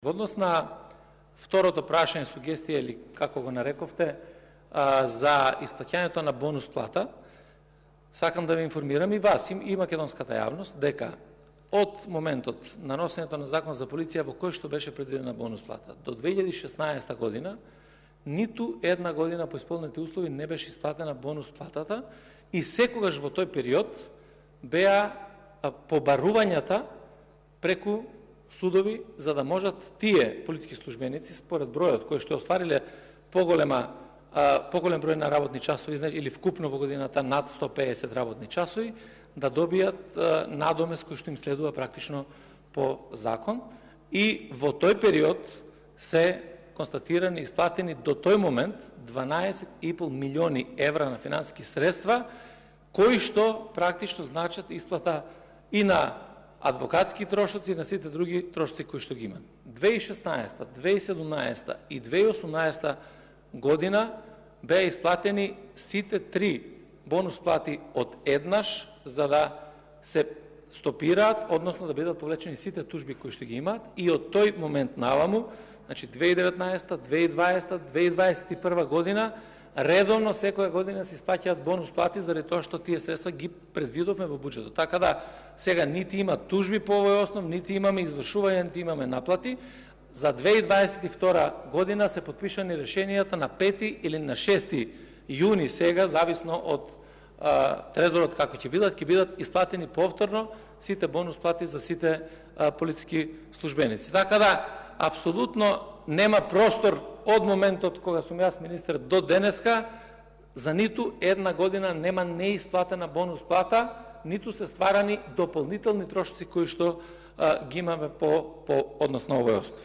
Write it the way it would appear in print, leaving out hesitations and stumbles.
Во однос на второто прашање, сугестија или како го нарековте, за исплаќањето на бонус плата, сакам да ви информирам и вас, и македонската јавност, дека од моментот на носењето на закон за полиција во кој што беше предвидена бонус плата до 2016 година, ниту една година по исполнети услови не беше исплатена бонус платата и секогаш во тој период беа побарувањата преку судови, за да можат тие полициски службеници, според бројот кој што оствариле поголем број на работни часови или вкупно во годината над 150 работни часови, да добијат надомест кој што им следува практично по закон. И во тој период се констатирани и исплатени до тој момент 12,5 милиони евра на финансиски средства, кои што практично значат исплата и на адвокатски трошоци и на сите други трошоци кои што ги имат. 2016, 2017 и 2018 година беа исплатени сите три бонус плати од еднаш, за да се стопираат, односно да бидат повлечени сите тужби кои што ги имаат, и од тој момент наваму, значи 2019, 2020, 2021 година, редовно секоја година се исплаќаат бонус плати заради тоа што тие средства ги предвидовме во буџетот. Така да сега нити има тужби по овој основ, нити имаме извршување, нити имаме наплати. За 2022 година се потпишани решенијата на 5 или на 6 јуни сега, зависно од трезорот како ќе бидат исплатени повторно сите бонус плати за сите полициски службеници. Така да апсолутно нема простор од моментот кога сум јас министер до денеска за ниту една година нема неисплатена бонус плата, ниту се стварани дополнителни трошоци кои што ги имаме по однос на овој основ.